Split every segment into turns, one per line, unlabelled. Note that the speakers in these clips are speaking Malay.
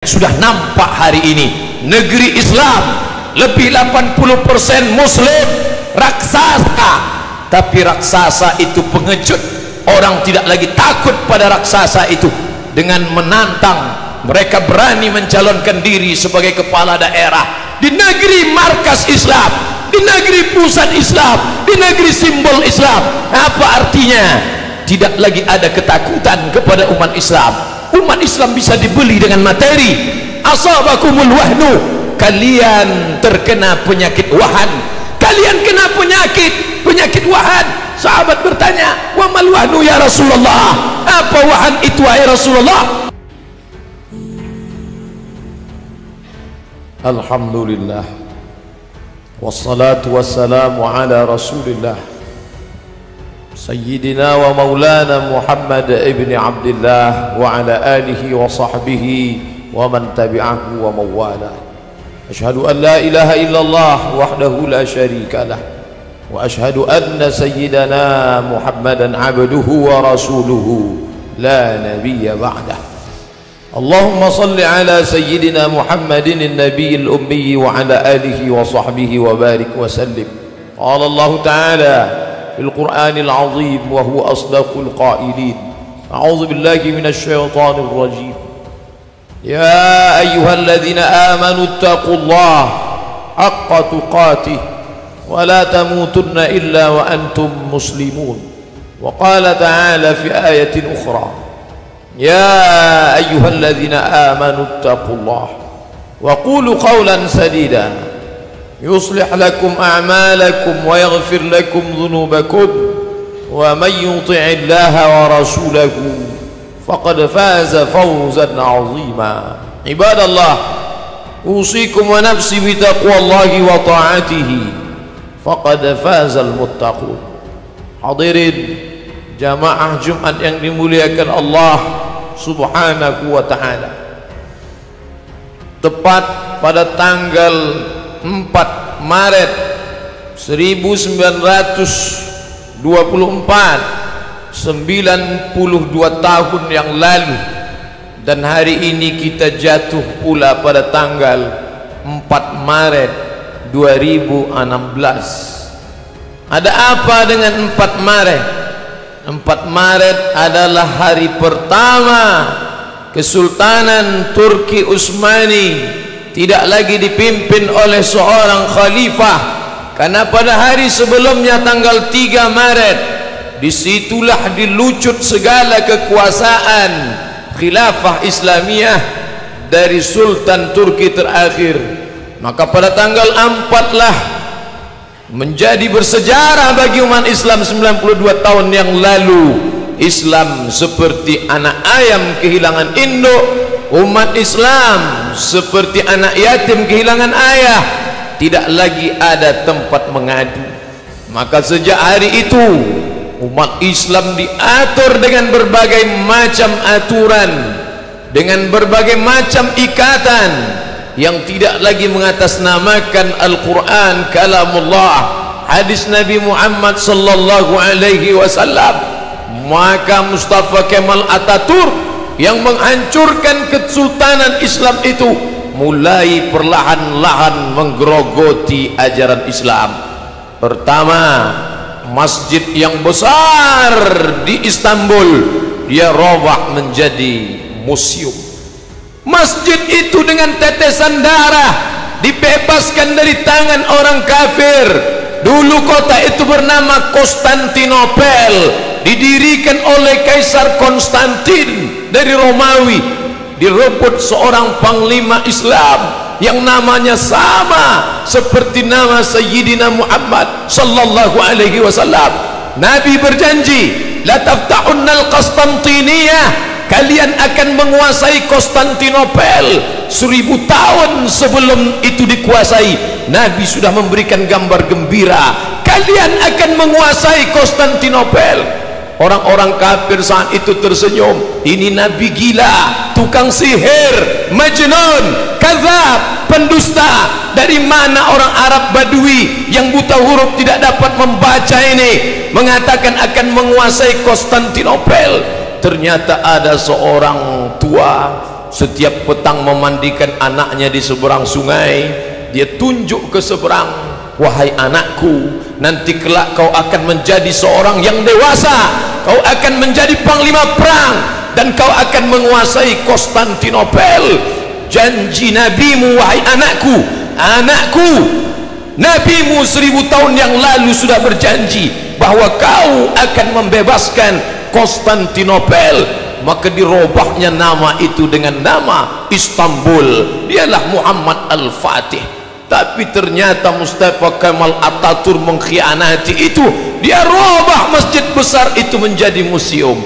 Sudah nampak hari ini negeri Islam lebih 80% muslim, raksasa. Tapi raksasa itu pengecut. Orang tidak lagi takut pada raksasa itu. Dengan menantang, mereka berani mencalonkan diri sebagai kepala daerah di negeri markas Islam, di negeri pusat Islam, di negeri simbol Islam. Apa artinya? Tidak lagi ada ketakutan kepada umat Islam. Umat Islam bisa dibeli dengan materi. Asabakumul wahnu, kalian terkena penyakit wahan, kalian kena penyakit wahan. Sahabat bertanya, wa mal wahnu ya Rasulullah, apa wahan itu wahai Rasulullah? Alhamdulillah, wassalatu wassalamu ala Rasulillah Sayyidina wa maulana Muhammad ibn Abdullah wa ala alihi wa sahbihi wa man tabi'ahu wa mawala. Ashhadu an la ilaha illallah wahdahu la sharika lah, wa ashhadu anna sayyidana Muhammadan abduhu wa rasuluhu la nabiyya ba'dah. Allahumma salli ala sayyidina Muhammadin an-nabiyil ummi wa ala alihi wa sahbihi wa barik wa sallim. Qala Allah ta'ala في القرآن العظيم وهو أصدق القائلين. أعوذ بالله من الشيطان الرجيم. يا أيها الذين آمنوا اتقوا الله حق تقاته ولا تموتن إلا وأنتم مسلمون. وقال تعالى في آية أخرى يا أيها الذين آمنوا اتقوا الله وقولوا قولا سديدا يصلح لكم أعمالكم ويغفر لكم ذنوبكم ومن يطع الله ورسوله فقد فاز فوزا عظيما. عباد الله، أوصيكم ونفسي بتقوى الله وطاعته فقد فاز المتقون. Hadirin jamaah Jumat yang dimuliakan Allah Subhanahu wa ta'ala, tepat pada tanggal 4 Maret 1924, 92 tahun yang lalu, dan hari ini kita jatuh pula pada tanggal 4 Maret 2016. Ada apa dengan 4 Maret? 4 Maret adalah hari pertama Kesultanan Turki Utsmani tidak lagi dipimpin oleh seorang khalifah, karena pada hari sebelumnya tanggal 3 Maret disitulah dilucut segala kekuasaan khilafah Islamiyah dari Sultan Turki terakhir. Maka pada tanggal 4 lah menjadi bersejarah bagi umat Islam. 92 tahun yang lalu Islam seperti anak ayam kehilangan induk, umat Islam seperti anak yatim kehilangan ayah, tidak lagi ada tempat mengadu. Maka sejak hari itu umat Islam diatur dengan berbagai macam aturan, dengan berbagai macam ikatan yang tidak lagi mengatasnamakan Al-Quran kalamullah, hadis Nabi Muhammad sallallahu alaihi wasallam. Maka Mustafa Kemal Atatürk yang menghancurkan kesultanan Islam itu mulai perlahan-lahan menggerogoti ajaran Islam. Pertama, masjid yang besar di Istanbul dia robah menjadi museum. Masjid itu dengan tetesan darah dibebaskan dari tangan orang kafir. Dulu kota itu bernama Konstantinopel, didirikan oleh Kaisar Konstantin dari Romawi. Direbut seorang panglima Islam yang namanya sama seperti nama Sayyidina Muhammad sallallahu alaihi wasallam. Nabi berjanji, la taftahunnal Konstantiniyah, kalian akan menguasai Konstantinopel. 1000 tahun sebelum itu dikuasai, Nabi sudah memberikan gambar gembira, kalian akan menguasai Konstantinopel. Orang-orang kafir saat itu tersenyum, ini Nabi gila, tukang sihir, majnun, kadzab, pendusta. Dari mana orang Arab Badui yang buta huruf tidak dapat membaca ini mengatakan akan menguasai Konstantinopel? Ternyata ada seorang tua setiap petang memandikan anaknya di seberang sungai. Dia tunjuk ke seberang, wahai anakku, nanti kelak kau akan menjadi seorang yang dewasa, kau akan menjadi panglima perang, dan kau akan menguasai Konstantinopel. Janji nabimu, wahai anakku, anakku, nabimu 1000 tahun yang lalu sudah berjanji bahwa kau akan membebaskan Konstantinopel. Maka dirubahnya nama itu dengan nama Istanbul. Dialah Muhammad Al-Fatih. Tapi ternyata Mustafa Kemal Atatürk mengkhianati itu. Dia rubah masjid besar itu menjadi museum.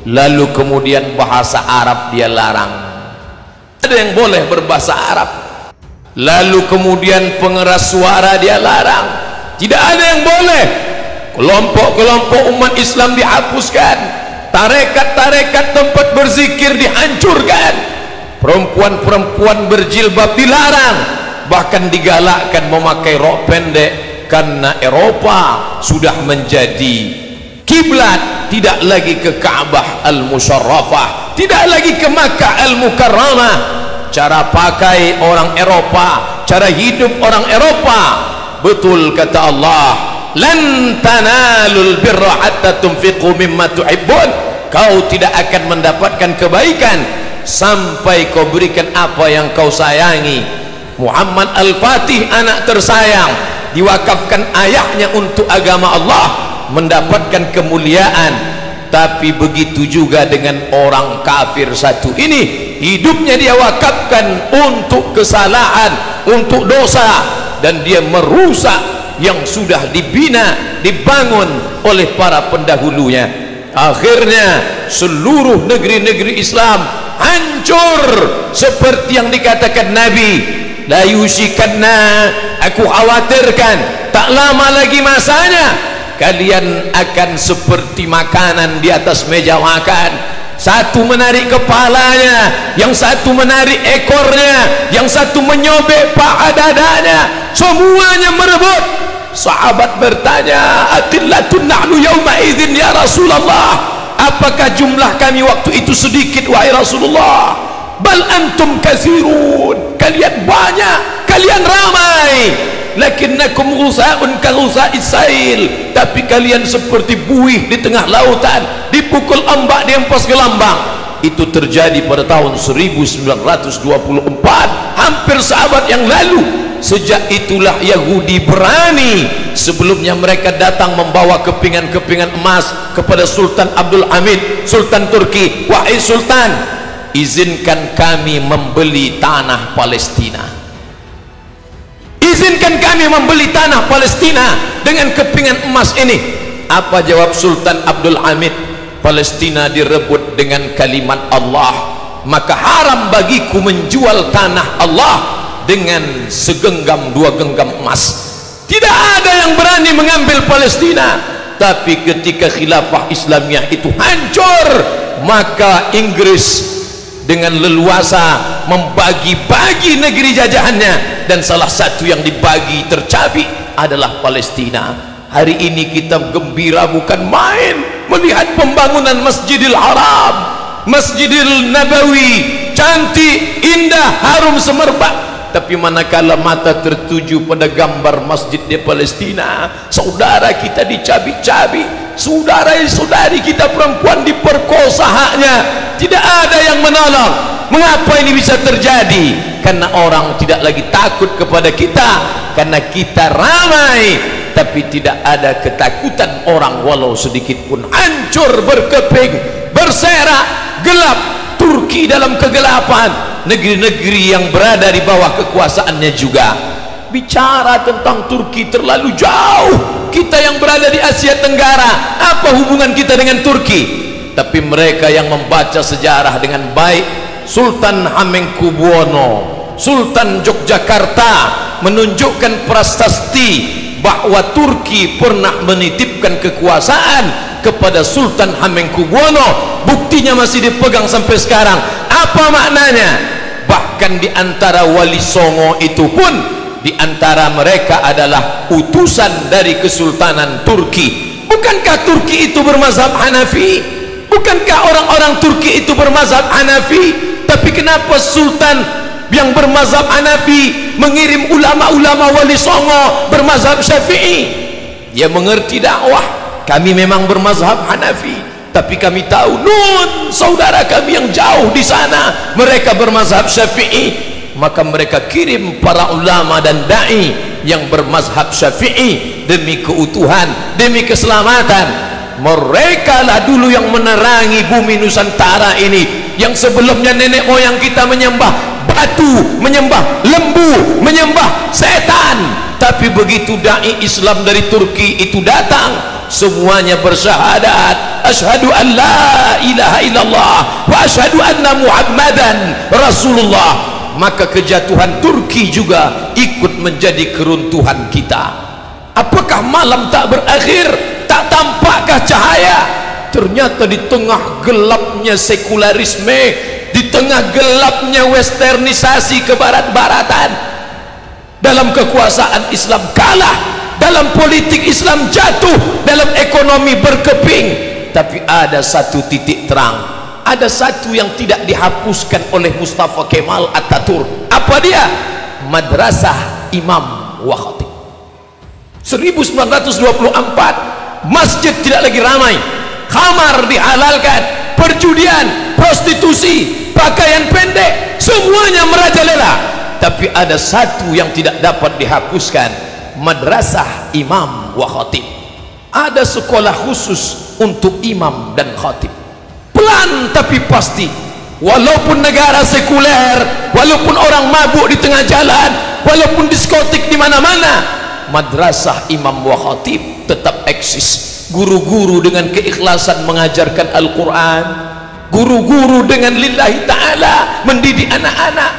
Lalu kemudian bahasa Arab dia larang. Ada yang boleh berbahasa Arab. Lalu kemudian pengeras suara dia larang. Tidak ada yang boleh. Kelompok-kelompok umat Islam dihapuskan. Tarekat-tarekat tempat berzikir dihancurkan. Perempuan-perempuan berjilbab dilarang, bahkan digalakkan memakai rok pendek, karena Eropa sudah menjadi kiblat, tidak lagi ke Ka'bah Al-Musharrafah, tidak lagi ke Makkah Al-Mukarramah. Cara pakai orang Eropa, cara hidup orang Eropa. Betul kata Allah, lan tanalul birra hatta tunfiqu mimma tuhibbun. Kau tidak akan mendapatkan kebaikan sampai kau berikan apa yang kau sayangi. Muhammad Al-Fatih, anak tersayang, diwakafkan ayahnya untuk agama Allah, mendapatkan kemuliaan. Tapi begitu juga dengan orang kafir satu ini, hidupnya dia wakafkan untuk kesalahan, untuk dosa, dan dia merusak yang sudah dibina, dibangun oleh para pendahulunya. Akhirnya seluruh negeri-negeri Islam hancur seperti yang dikatakan Nabi, la yusikanna, aku khawatirkan tak lama lagi masanya kalian akan seperti makanan di atas meja makan. Satu menarik kepalanya, yang satu menarik ekornya, yang satu menyobek paha dadanya, semuanya merebut. Sahabat bertanya, atillatun nahnu yawma idzin ya Rasulullah, apakah jumlah kami waktu itu sedikit wahai Rasulullah? Bal antum katsirun, kalian banyak, kalian ramai. Lakinnakum ghusa'un ka ghusa'is sail, tapi kalian seperti buih di tengah lautan, dipukul ombak dihempas gelambang. Itu terjadi pada tahun 1924, hampir seabad yang lalu. Sejak itulah Yahudi berani. Sebelumnya mereka datang membawa kepingan-kepingan emas kepada Sultan Abdul Hamid, Sultan Turki. Wahai Sultan, izinkan kami membeli tanah Palestina, izinkan kami membeli tanah Palestina dengan kepingan emas ini. Apa jawab Sultan Abdul Hamid? Palestina direbut dengan kalimat Allah, maka haram bagiku menjual tanah Allah dengan segenggam 2 genggam emas. Tidak ada yang berani mengambil Palestina. Tapi ketika khilafah Islamiyah itu hancur, maka Inggris dengan leluasa membagi-bagi negeri jajahannya, dan salah satu yang dibagi tercabik adalah Palestina. Hari ini kita gembira bukan main melihat pembangunan Masjidil Haram, Masjidil Nabawi, cantik, indah, harum semerbak. Tapi manakala mata tertuju pada gambar masjid di Palestina, saudara kita dicabik-cabik, saudara-saudari kita perempuan diperkosa haknya, tidak ada yang menolong. Mengapa ini bisa terjadi? Karena orang tidak lagi takut kepada kita, karena kita ramai, tapi tidak ada ketakutan orang walau sedikit pun. Hancur, berkeping, berserak, gelap. Turki dalam kegelapan, negeri-negeri yang berada di bawah kekuasaannya juga. Bicara tentang Turki terlalu jauh. Kita yang berada di Asia Tenggara, apa hubungan kita dengan Turki? Tapi mereka yang membaca sejarah dengan baik, Sultan Hamengkubuwono, Sultan Yogyakarta menunjukkan prasasti bahwa Turki pernah menitipkan kekuasaan kepada Sultan Hamengkubuwono. Buktinya masih dipegang sampai sekarang. Apa maknanya? Bahkan di antara wali songo itu pun, di antara mereka adalah utusan dari Kesultanan Turki. Bukankah Turki itu bermazhab Hanafi? Bukankah orang-orang Turki itu bermazhab Hanafi? Tapi kenapa Sultan yang bermazhab Hanafi mengirim ulama-ulama Wali Songo bermazhab Syafi'i? Dia mengerti dakwah. Kami memang bermazhab Hanafi, tapi kami tahu saudara kami yang jauh di sana mereka bermazhab Syafi'i. Maka mereka kirim para ulama dan dai yang bermazhab Syafi'i demi keutuhan, demi keselamatan. Mereka lah dulu yang menerangi bumi Nusantara ini, yang sebelumnya nenek moyang kita menyembah batu, menyembah lembu, menyembah setan. Tapi begitu dai Islam dari Turki itu datang, semuanya bersyahadat asyhadu an la ilaha illallah wa asyhadu anna Muhammadan Rasulullah. Maka kejatuhan Turki juga ikut menjadi keruntuhan kita. Apakah malam tak berakhir? Tak tampakkah cahaya? Ternyata di tengah gelapnya sekularisme, di tengah gelapnya westernisasi kebarat-baratan, dalam kekuasaan Islam kalah, dalam politik Islam jatuh, dalam ekonomi berkeping. Tapi ada satu titik terang, ada satu yang tidak dihapuskan oleh Mustafa Kemal Atatürk. Apa dia? Madrasah Imam wa Khatib. 1924 masjid tidak lagi ramai, khamar dihalalkan, perjudian, prostitusi, pakaian pendek, semuanya merajalela. Tapi ada satu yang tidak dapat dihapuskan, Madrasah Imam wa Khatib. Ada sekolah khusus untuk imam dan khatib, pelan tapi pasti. Walaupun negara sekuler, walaupun orang mabuk di tengah jalan, walaupun diskotik di mana-mana, Madrasah Imam wa Khatib tetap eksis. Guru-guru dengan keikhlasan mengajarkan Al-Quran, guru-guru dengan lillahi ta'ala mendidik anak-anak.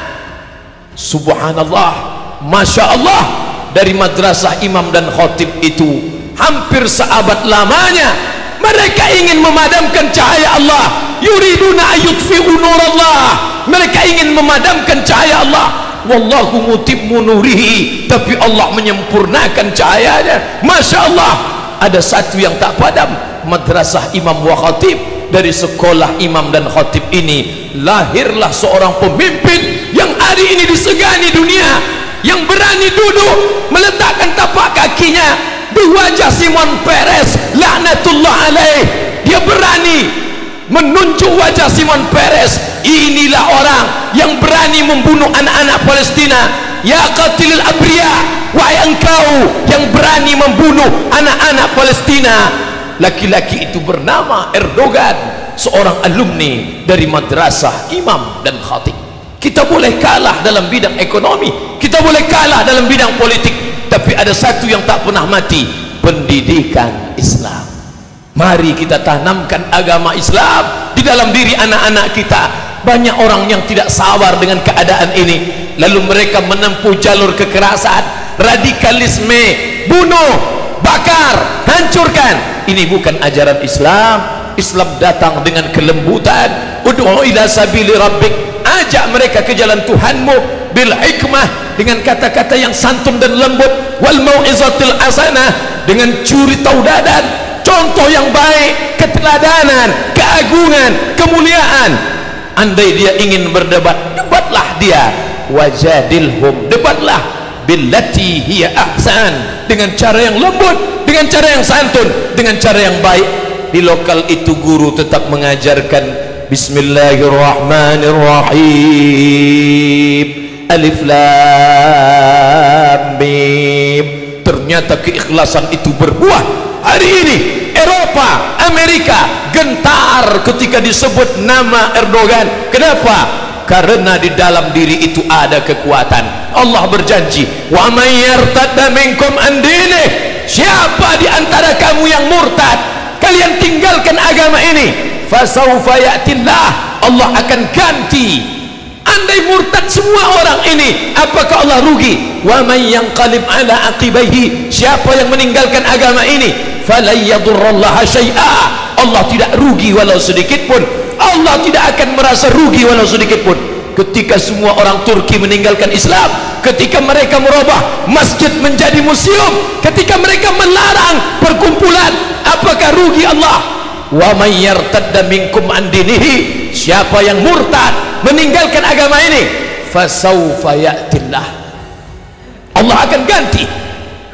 Subhanallah, Masya Allah, dari Madrasah Imam dan Khatib itu hampir seabad lamanya mereka ingin memadamkan cahaya Allah. Yuriduna ayutfi'u nurallah, mereka ingin memadamkan cahaya Allah. Wallahu mutimmu nurihi, tapi Allah menyempurnakan cahayanya. Masya Allah, ada satu yang tak padam, Madrasah Imam wa Khatib. Dari sekolah imam dan khatib ini lahirlah seorang pemimpin yang hari ini disegani dunia, yang berani duduk meletakkan tapak kakinya di wajah Simon Peres laknatullah alaih. Dia berani menunjuk wajah Simon Peres. Inilah orang yang berani membunuh anak-anak Palestina. Ya qatilul abriya, wahai engkau yang berani membunuh anak-anak Palestina. Laki-laki itu bernama Erdogan, seorang alumni dari Madrasah Imam dan Khatib. Kita boleh kalah dalam bidang ekonomi, kita boleh kalah dalam bidang politik, tapi ada satu yang tak pernah mati, pendidikan Islam. Mari kita tanamkan agama Islam di dalam diri anak-anak kita. Banyak orang yang tidak sabar dengan keadaan ini, lalu mereka menempuh jalur kekerasan, radikalisme, bunuh, bakar, hancurkan. Ini bukan ajaran Islam. Islam datang dengan kelembutan. Ud'u ila sabili rabbik, ajak mereka ke jalan Tuhanmu bil hikmah, dengan kata-kata yang santun dan lembut, wal mau'izatil hasanah, dengan curi tauladan, contoh yang baik, keteladanan, keagungan, kemuliaan. Andai dia ingin berdebat, debatlah dia. Wajadilhum, debatlah billati hiya ahsan, dengan cara yang lembut, dengan cara yang santun, dengan cara yang baik. Di lokal itu guru tetap mengajarkan Bismillahirrahmanirrahim, Alif Lam Mim. Ternyata keikhlasan itu berbuah. Hari ini Eropa, Amerika gentar ketika disebut nama Erdogan. Kenapa? Karena di dalam diri itu ada kekuatan. Allah berjanji, wa may yartadda minkum an dinih, siapa di antara kamu yang murtad, kalian tinggalkan agama ini, fasawfa ya'tillah, Allah akan ganti. Andai murtad semua orang ini, apakah Allah rugi? Wa may yanqalib ala aqibaihi, siapa yang meninggalkan agama ini, falan yadurrallaha syai'a, Allah tidak rugi walau sedikit pun. Allah tidak akan merasa rugi walau sedikit pun. Ketika semua orang Turki meninggalkan Islam, ketika mereka merubah masjid menjadi museum, ketika mereka melarang perkumpulan, apakah rugi Allah? wa may yartadda minkum an dinihi, siapa yang murtad meninggalkan agama ini, fasawfa ya'tillah, Allah akan ganti.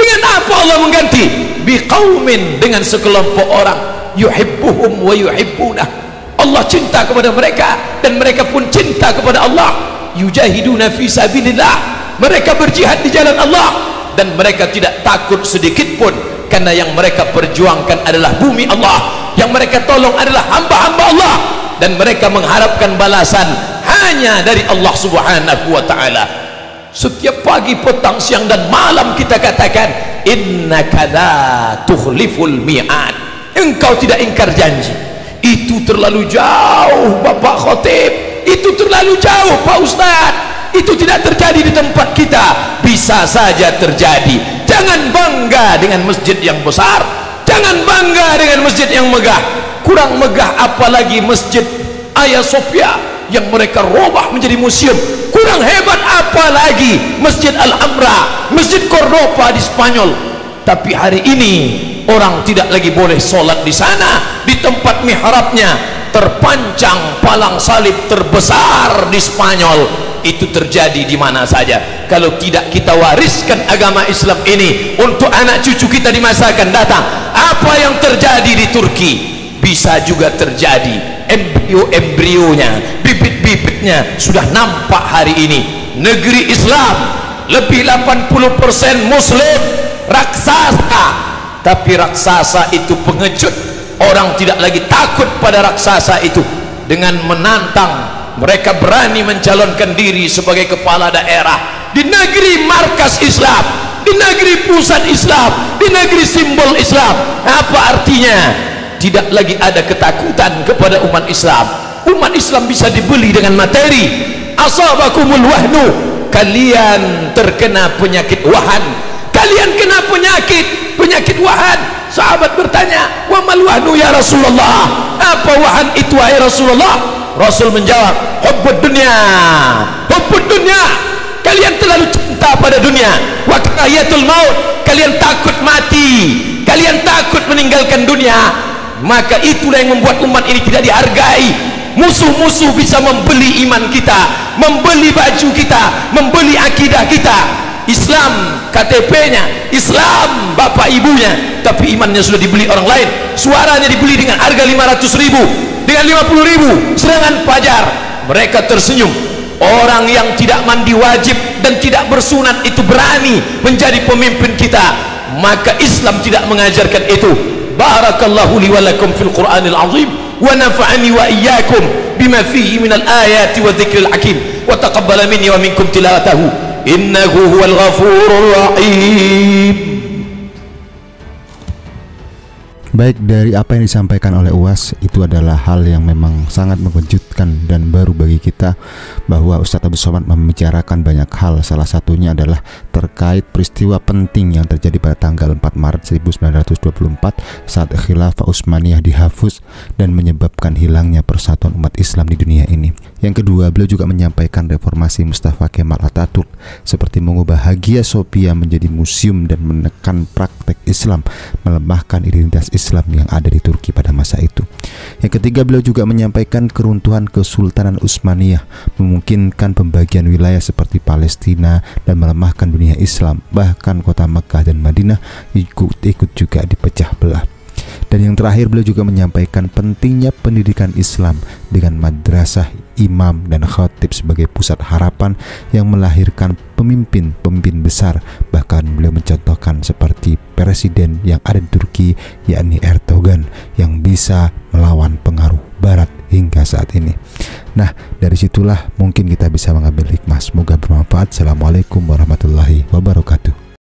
Dengan apa Allah mengganti? Biqaumin, dengan sekelompok orang, yuhibbuhum wa yuhibbunah, Allah cinta kepada mereka dan mereka pun cinta kepada Allah. Yujahiduna fi sabilillah, mereka berjihad di jalan Allah dan mereka tidak takut sedikit pun, karena yang mereka perjuangkan adalah bumi Allah, yang mereka tolong adalah hamba-hamba Allah, dan mereka mengharapkan balasan hanya dari Allah Subhanahu wa ta'ala. Setiap pagi, petang, siang dan malam kita katakan, innaka la tukhliful mi'ad, engkau tidak ingkar janji. Itu terlalu jauh Bapak Khotib, itu terlalu jauh Pak Ustaz, itu tidak terjadi di tempat kita. Bisa saja terjadi. Jangan bangga dengan masjid yang besar, jangan bangga dengan masjid yang megah. Kurang megah apalagi masjid Hagia Sophia yang mereka robah menjadi museum. Kurang hebat apalagi Masjid Al-Hamra, Masjid Cordoba di Spanyol. Tapi hari ini orang tidak lagi boleh sholat di sana. Di tempat mihrabnya terpancang palang salib terbesar di Spanyol. Itu terjadi di mana saja. Kalau tidak kita wariskan agama Islam ini untuk anak cucu kita di masa akan datang. Apa yang terjadi di Turki bisa juga terjadi. Embrio-embrionya, bibit-bibitnya sudah nampak hari ini. Negeri Islam lebih 80% Muslim, raksasa. Tapi raksasa itu pengecut. Orang tidak lagi takut pada raksasa itu. Dengan menantang, mereka berani mencalonkan diri sebagai kepala daerah di negeri markas Islam, di negeri pusat Islam, di negeri simbol Islam. Apa artinya? Tidak lagi ada ketakutan kepada umat Islam. Umat Islam bisa dibeli dengan materi. Asabakumul wahnu, kalian terkena penyakit wahan, kalian kena penyakit wahan. Sahabat bertanya, wa mal wahnu ya Rasulullah, apa wahan itu wahai Rasulullah? Rasul menjawab, hubbud dunya, hubbud dunya, kalian terlalu cinta pada dunia. Wa karahiyatul maut, kalian takut mati, kalian takut meninggalkan dunia. Maka itulah yang membuat umat ini tidak dihargai. Musuh-musuh bisa membeli iman kita, membeli baju kita, membeli akidah kita. Islam KTP-nya, Islam bapak ibunya, tapi imannya sudah dibeli orang lain. Suaranya dibeli dengan harga 500.000, dengan 50.000 serangan fajar. Mereka tersenyum. Orang yang tidak mandi wajib dan tidak bersunat itu berani menjadi pemimpin kita. Maka Islam tidak mengajarkan itu. Barakallahu li wa lakum fil Qur'anil azim wa nafa'ani wa iyyakum bima fihi minal ayati wa dzikril hakim wa taqabbala minni wa minkum tilawatahu innahu huwal ghafurur rahim.
Baik, dari apa yang disampaikan oleh UAS itu adalah hal yang memang sangat mengejutkan dan baru bagi kita, bahwa Ustadz Abdul Somad membicarakan banyak hal. Salah satunya adalah terkait peristiwa penting yang terjadi pada tanggal 4 Maret 1924 saat Khilafah Utsmaniyah dihapus dan menyebabkan hilangnya persatuan umat Islam di dunia ini. Yang kedua, beliau juga menyampaikan reformasi Mustafa Kemal Atatürk seperti mengubah Hagia Sophia menjadi museum dan menekan praktek Islam, melemahkan identitas Islam yang ada di Turki pada masa itu. Yang ketiga, beliau juga menyampaikan keruntuhan Kesultanan Utsmaniyah memungkinkan pembagian wilayah seperti Palestina dan melemahkan dunia Islam, bahkan kota Mekah dan Madinah ikut juga dipecah belah. Dan yang terakhir, beliau juga menyampaikan pentingnya pendidikan Islam dengan madrasah, imam, dan khatib sebagai pusat harapan yang melahirkan pemimpin-pemimpin besar. Bahkan beliau mencontohkan seperti presiden yang ada di Turki, yakni Erdogan, yang bisa melawan pengaruh Barat hingga saat ini. Nah, dari situlah mungkin kita bisa mengambil hikmah. Semoga bermanfaat. Assalamualaikum warahmatullahi wabarakatuh.